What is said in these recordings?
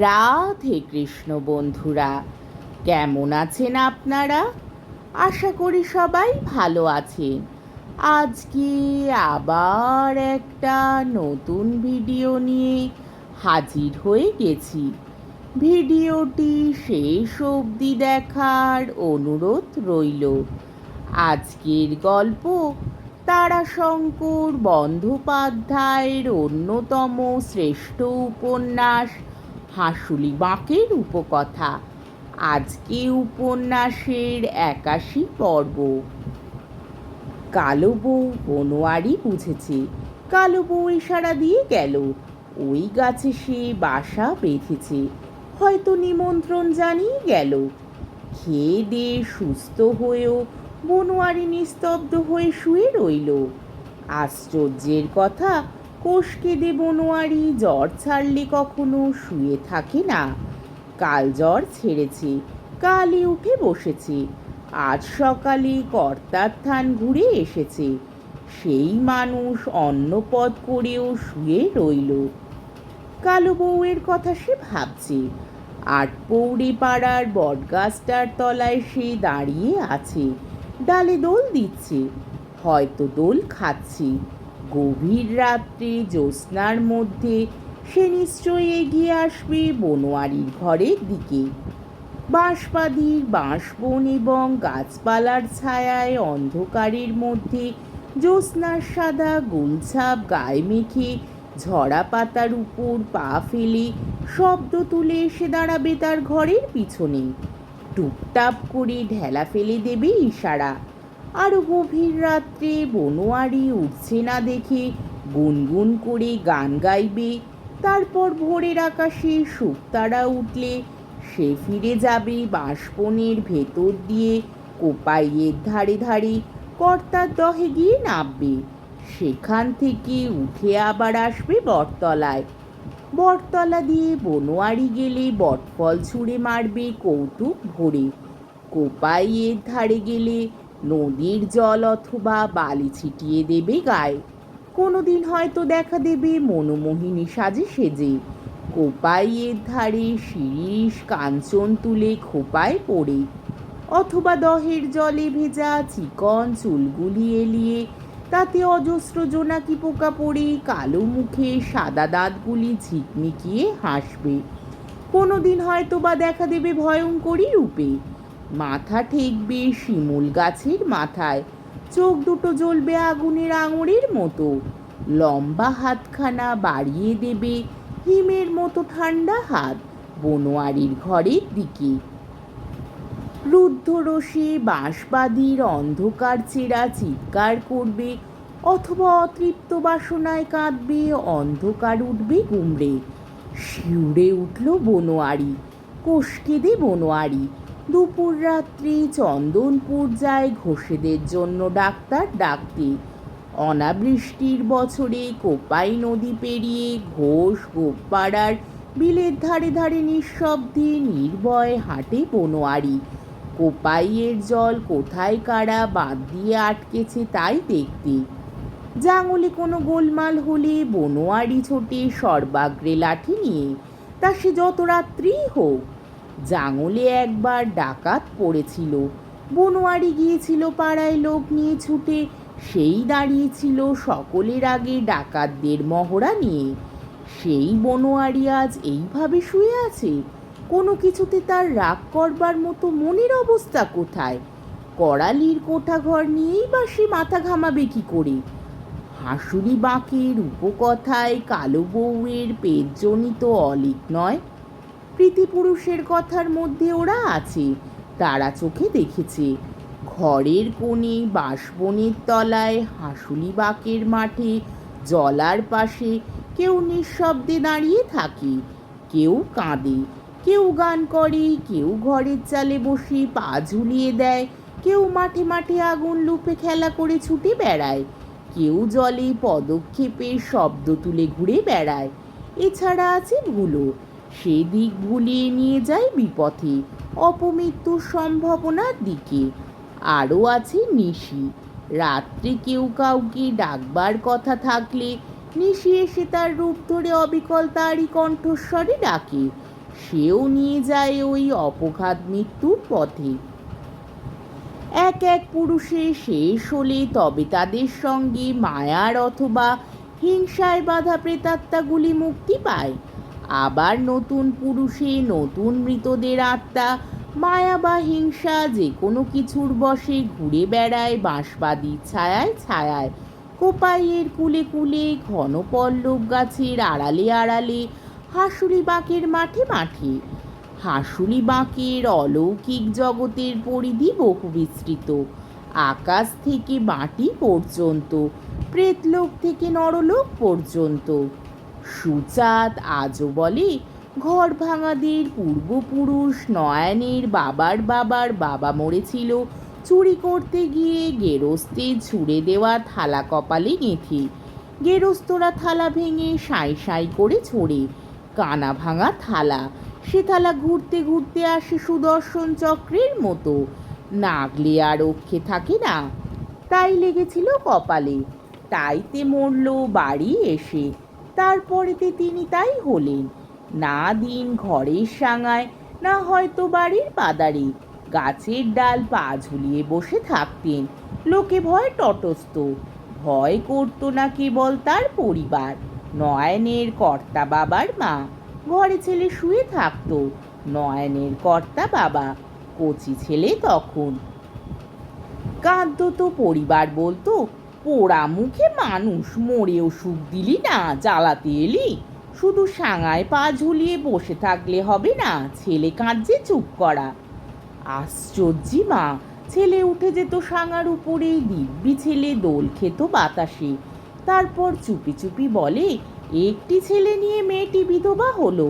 রাধে কৃষ্ণ বন্ধুরা, কেমন আছেন আপনারা? আশা করি সবাই ভালো আছেন। আজকে আবার একটা নতুন ভিডিও নিয়ে হাজির হয়ে গেছি। ভিডিওটি শেষ অবধি দেখার অনুরোধ রইল। আজকের গল্প তারাশঙ্কর বন্দ্যোপাধ্যায়ের অন্যতম শ্রেষ্ঠ উপন্যাস হাঁসুলি বাঁকের উপকথা। আজকে উপন্যাসের ৮১ পর্ব। কালো বউ বনোয়ারি বুঝেছে। কালো বউ ইশারা দিয়ে গেল। ওই গাছে সে বাসা বেঁধেছে, হয়তো নিমন্ত্রণ জানিয়ে গেল। খেয়ে দিয়ে সুস্থ হয়েও বনোয়ারি নিস্তব্ধ হয়ে শুয়ে রইল। আশ্চর্যের কথা, কোষ কেঁদে বনোয়ারি জ্বর ছাড়লে কখনো শুয়ে থাকে না। কাল জ্বর ছেড়েছে, কালই উঠে বসেছে। আজ সকালে কর্তার থান ঘুরে এসেছে। সেই মানুষ অন্নপদ করেও শুয়ে রইল। কালো বউয়ের কথা সে ভাবছে। আটপৌড়ে পাড়ার বটগাছটার তলায় সে দাঁড়িয়ে আছে, ডালে দোল দিচ্ছে, হয়তো দোল খাচ্ছে। গভীর রাত্রে জ্যোৎস্নার মধ্যে সে নিশ্চয়ই এগিয়ে আসবে বনোয়ারির ঘরের দিকে। বাঁশবাদীর বাঁশবন এবং গাছপালার ছায়ায় অন্ধকারের মধ্যে জ্যোৎস্নার সাদা গুলছাপ গায়ে মেখে ঝরা পাতার উপর পা ফেলে শব্দ তুলে এসে দাঁড়াবে তার ঘরের পিছনে। টুপটাপ করে ঢেলা ফেলে দেবে ইশারা। আরও গভীর রাত্রে বনোয়ারি উঠছে না দেখে গুনগুন করে গান গাইবে। তারপর ভোরের আকাশে শুকতারা উঠলে সে ফিরে যাবে বাঁশবনের ভেতর দিয়ে কোপাইয়ের ধারে ধারে কর্তার দহে গিয়ে নামবে। সেখান থেকে উঠে আবার আসবে বটতলায়। বটতলা দিয়ে বনোয়ারি গেলে বটফল ছুঁড়ে মারবে কৌতুক ভরে। কোপাইয়ের ধারে গেলে নদীর জল অথবা বালি ছিটিয়ে দেবে গায়ে। কোনোদিন হয়তো দেখা দেবে মনোমোহিনী সাজে সেজে। কোপাইয়ের ধারে শিরীষ কাঞ্চন তুলে খোপায় পড়ে, অথবা দহের জলে ভেজা চিকন চুলগুলি এলিয়ে তাতে অজস্র জোনাকি পোকা পড়ে কালো মুখে সাদা দাঁতগুলি ঝিকমিকিয়ে হাসবে। কোনোদিন হয়তো বা দেখা দেবে ভয়ঙ্করী রূপে। মাথা ঠেকবে শিমুল গাছের মাথায়, চোখ দুটো জ্বলবে আগুনের আঙুরের মতো, লম্বা হাতখানা বাড়িয়ে দেবে হিমের মতো ঠান্ডা হাত বনোয়ারির ঘরের দিকে। রুদ্ধরোষে বাঁশবাদীর অন্ধকার চেরা চিৎকার করবে, অথবা অতৃপ্ত বাসনায় কাঁদবে, অন্ধকার উঠবে গুমড়ে। শিউরে উঠল বনোয়ারি, কোষ কেঁদে বনোয়ারি। দুপুর রাত্রি চন্দনপুর যায় ঘোষেদের জন্য ডাক্তার ডাকতে। অনাবৃষ্টির বছরে কোপাই নদী পেরিয়ে ঘোষ গোপাড়ার বিলের ধারে ধারে নিঃশব্দে নির্ভয়ে হাঁটে বনোয়ারি। কোপাইয়ের জল কোথায় কারা বাঁধ দিয়ে আটকেছে তাই দেখতে। জাঙলে কোনো গোলমাল হলে বনোয়ারি ছোটে সর্বাগ্রে লাঠি নিয়ে, তা সে যত রাত্রিই হোক। জাঙলে একবার ডাকাত পড়েছিল, বনোয়ারি গিয়েছিল পাড়ায় লোক নিয়ে ছুটে। সেই দাঁড়িয়েছিল সকলের আগে ডাকাতদের মহড়া নিয়ে। সেই বনোয়ারি আজ এইভাবে শুয়ে আছে। কোনো কিছুতে তার রাগ করবার মতো মনের অবস্থা কোথায়? করালির কোঠাঘর নিয়েই বা সে মাথা ঘামাবে কি করে? হাঁসুলি বাঁকের উপকথায় কালো বউয়ের পেটজনিত অলিক নয়। প্রীতিপুরুষের কথার মধ্যে ওরা আছে, তারা চোখে দেখেছে। ঘরের কোণে বাঁশবনের তলায় হাঁসুলি বাঁকের মাঠে জলার পাশে কেউ নিঃশব্দে দাঁড়িয়ে থাকে, কেউ কাঁদে, কেউ গান করে, কেউ ঘরের চালে বসে পা ঝুলিয়ে দেয়, কেউ মাঠে মাঠে আগুন লুপে খেলা করে ছুটে বেড়ায়, কেউ জলে পদক্ষেপে শব্দ তুলে ঘুরে বেড়ায়। এছাড়া আছে ভুলো, সে দিক ভুলিয়ে নিয়ে যায় বিপথে, অপমৃত্যুর সম্ভাবনার দিকে। আরও আছে নিশি, রাত্রে কেউ কাউকে ডাকবার কথা থাকলে নিশি এসে তার রূপ ধরে অবিকল তারই কণ্ঠস্বরে ডাকে। সেও নিয়ে যায় ওই অপঘাত মৃত্যুর পথে। এক এক পুরুষে শেষ হলে তবে তাদের সঙ্গে মায়ার অথবা হিংসায় বাঁধা প্রেতাত্মাগুলি মুক্তি পায়। আবার নতুন পুরুষে নতুন মৃতদের আত্মা মায়া বা হিংসা যে কোনো কিছুর বশে ঘুরে বেড়ায় বাঁশবাদীর ছায়ায় ছায়ায়, কোপাইয়ের কুলে কুলে, ঘন পল্লব গাছের আড়ালে আড়ালে, হাঁসুলি বাঁকের মাঠে মাঠে। হাঁসুলি বাঁকের অলৌকিক জগতের পরিধি বহু বিস্তৃত, আকাশ থেকে মাটি পর্যন্ত, প্রেতলোক থেকে নরলোক পর্যন্ত। সুচাঁদ আজও বলে ঘর ভাঙাদের পূর্বপুরুষ নয়নের বাবার বাবার বাবা মরেছিল চুরি করতে গিয়ে গেরস্তে ছুঁড়ে দেওয়া থালা কপালে গেঁথে। গেরস্তরা থালা ভেঙে সাঁই সাঁই করে ছোড়ে, কানা ভাঙা থালা, সে থালা ঘুরতে ঘুরতে আসে সুদর্শন চক্রের মতো, নাগলে আর রক্ষে থাকে না। তাই লেগেছিল কপালে, তাইতে মরল বাড়ি এসে। তারপরেতে তিনি তাই হলেন, না দিন ঘরের সাঙায়, না হয়তো বাড়ির পাদারে, গাছের ডাল পা ঝুলিয়ে বসে থাকতেন। লোকে ভয় তটস্থ, ভয় করত না কেবল তার পরিবার, নয়নের কর্তা বাবার মা। ঘরে ছেলে শুয়ে থাকতো, নয়নের কর্তা বাবা, কচি ছেলে তখন। কাঁদতো তো পরিবার বলতো, পোড়া মুখে মানুষ, মরেও সুখ দিলি না, জ্বালাতে এলি। শুধু সাঙায় পা ঝুলিয়ে বসে থাকলে হবে না, ছেলে কাঁদছে চুপ করা। আশ্চর্যি মা, ছেলে উঠে যেত সাঙার উপরে, দিব্যি ছেলে দোল খেত বাতাসে। তারপর চুপি চুপি বলে, একটি ছেলে নিয়ে মেয়েটি বিধবা হলো,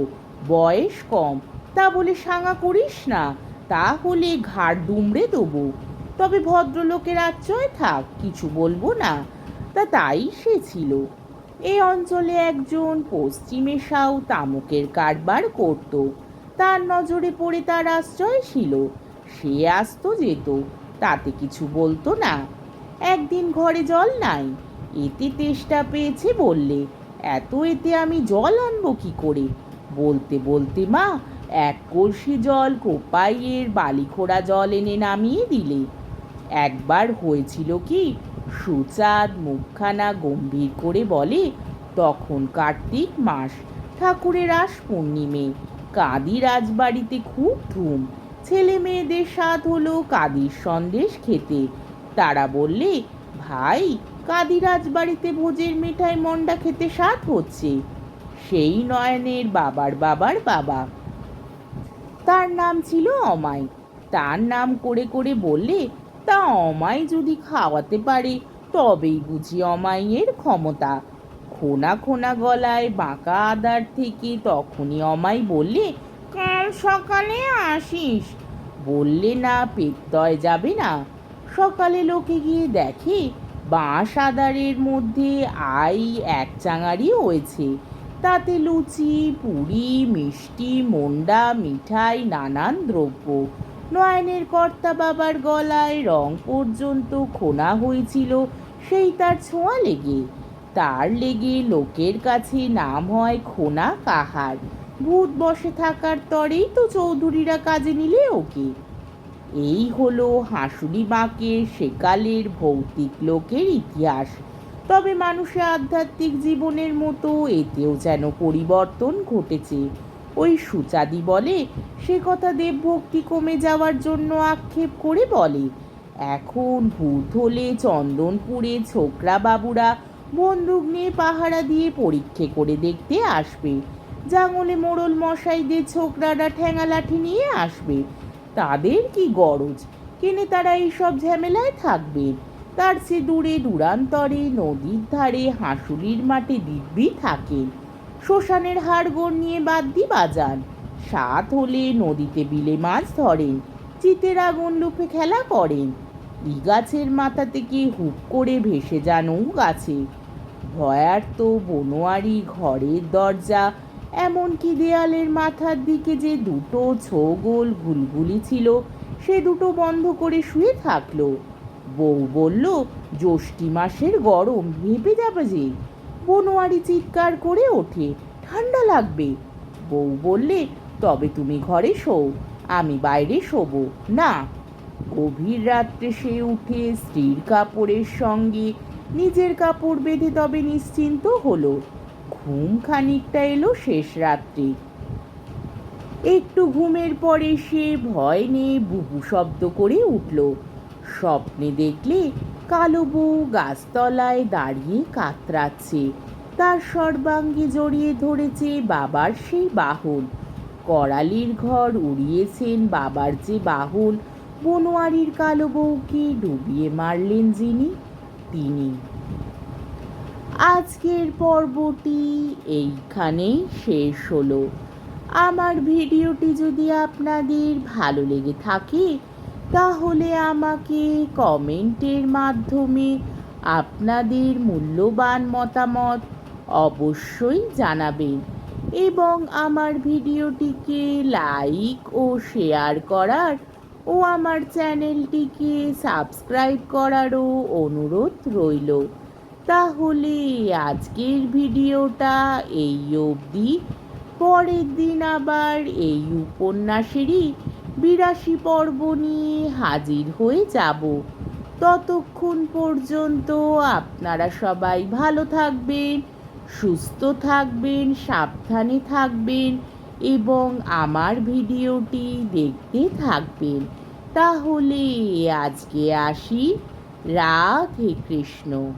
বয়স কম, তা বলে সাঙা করিস না, তাহলে ঘাড় দুমড়ে দেবো। তবে ভদ্রলোকের আশ্রয় থাক, কিছু বলবো না। তাই সে ছিল। এই অঞ্চলে একজন পশ্চিমে সাউ তামুকের কারবার করত, তার নজরে পড়ে তার আশ্রয় ছিল। সে আসতো যেত, তাতে কিছু বলতো না। একদিন ঘরে জল নাই, এতে তেষ্টা পেয়েছে বললে, এতে আমি জল আনবো কি করে? বলতে বলতে মা এক কলসি জল কোপাইয়ের বালিখোড়া জল এনে নামিয়ে দিলে। একবার হয়েছিল কি, সুচাঁদ মুখখানা গম্ভীর করে বলে, তখন কার্তিক মাস, ঠাকুরের রাস পূর্ণিমে, কাঁদি রাজবাড়িতে খুব ধুম। ছেলে মেয়েদের স্বাদ হলো কাদির সন্দেশ খেতে। তারা বললে, ভাই কাদি রাজবাড়িতে ভোজের মিঠাই মন্ডা খেতে স্বাদ হচ্ছে। সেই নয়নের বাবার বাবার বাবা, তার নাম ছিল অমাই। তার নাম করে করে বললে, তা অমাই যদি খাওয়াতে পারে তবেই বুঝি অমাইয়ের ক্ষমতা। খোনা খোনা গলায় বাঁকা আদার থেকে তখনই অমাই বললে, কাল সকালে আসিস। বললে না পেটতয় যাবে না। সকালে লোকে গিয়ে দেখে বাঁশ আদারের মধ্যে এক চাঙারি হয়েছে, তাতে লুচি পুরি মিষ্টি মন্ডা মিঠাই নানান দ্রব্য। নয়নের কর্তা বাবার গলায় রং পর্যন্ত খোনা হয়েছিল, সেই তার ছোঁয়া লেগে। তার লেগে লোকের কাছে নাম হয় খোনা কাহার। ভূত বসে থাকার তরেই তো চৌধুরীরা কাজে নিলে ওকে। এই হলো হাঁসুলি বাঁকের সেকালের ভৌতিক লোকের ইতিহাস। তবে মানুষের আধ্যাত্মিক জীবনের মতো এতেও যেন পরিবর্তন ঘটেছে। ওই সুচাঁদি বলে, সে কথা দেবভক্তি কমে যাওয়ার জন্য আক্ষেপ করে বলে। এখন ভূত হলে চন্দনপুরে ছোকরা বাবুরা বন্দুক নিয়ে পাহারা দিয়ে পরীক্ষা করে দেখতে আসবে, জাঙলে মোড়ল মশাইদের ছোকরারা ঠ্যাঙা লাঠি নিয়ে আসবে। তাদের কি গরজ, কেনে তারা এইসব ঝামেলায় থাকবে? তার সে দূরে দূরান্তরে নদীর ধারে হাঁসুলির মাঠে দিব্যি থাকেন, শ্মশানের হাড়গোড় নিয়ে বাদ্যি বাজান। সাত হলে নদীতে বিলে মাছ ধরেন, চিতের আগুন লুপে খেলা করেন। ই গাছের মাথা থেকে হুপ করে ভেসে যান ও গাছে। ভয়ার্ত বনোয়ারি ঘরের দরজা, এমনকি দেয়ালের মাথার দিকে যে দুটো ছোগোল ঘুলঘুলি ছিল, সে দুটো বন্ধ করে শুয়ে থাকলো। বউ বলল, জ্যৈষ্ঠী মাসের গরম ভেপে যাবে যে। বনোয়ারি চিৎকার করে ওঠে, ঠান্ডা লাগবে। বউ বললে, তবে তুমি ঘরে শোও, আমি বাইরে শোবো না। গভীর রাত্রে সে উঠে স্ত্রীর কাপড়ের সঙ্গে নিজের কাপড় বেঁধে তবে নিশ্চিন্ত হলো। ঘুম খানিকটা এলো শেষ রাত্রে। একটু ঘুমের পরে সে ভয় নিয়ে বুবু শব্দ করে উঠল। স্বপ্নে দেখলে কালো বউ গাছতলায় দাঁড়িয়ে কাতরাচ্ছে। তার সর্বাঙ্গে জড়িয়ে ধরেছে বাবার সেই বাহন। করালির ঘর উড়িয়েছেন বাবার যে বাহন, বনোয়ারির কালো বউকে ডুবিয়ে মারলেন যিনি, তিনি। আজকের পর্বটি এইখানেই শেষ হলো। আমার ভিডিওটি যদি আপনাদের ভালো লেগে থাকে তাহলে আমাকে কমেন্টের মাধ্যমে আপনাদের মূল্যবান মতামত অবশ্যই জানাবেন এবং আমার ভিডিওটিকে লাইক ও শেয়ার করার ও আমার চ্যানেলটিকে সাবস্ক্রাইব করারও অনুরোধ রইল। তাহলে আজকের ভিডিওটা এই অবধি। পরের দিন আবার এই উপন্যাসেরই ৮২ পর্ব নিয়ে হাজির হয়ে যাব। ততক্ষণ পর্যন্ত আপনারা সবাই ভালো থাকবেন, সুস্থ থাকবেন, সাবধানে থাকবেন এবং আমার ভিডিওটি দেখতে থাকবেন। তাহলে আজকে আসি। রাধে কৃষ্ণ।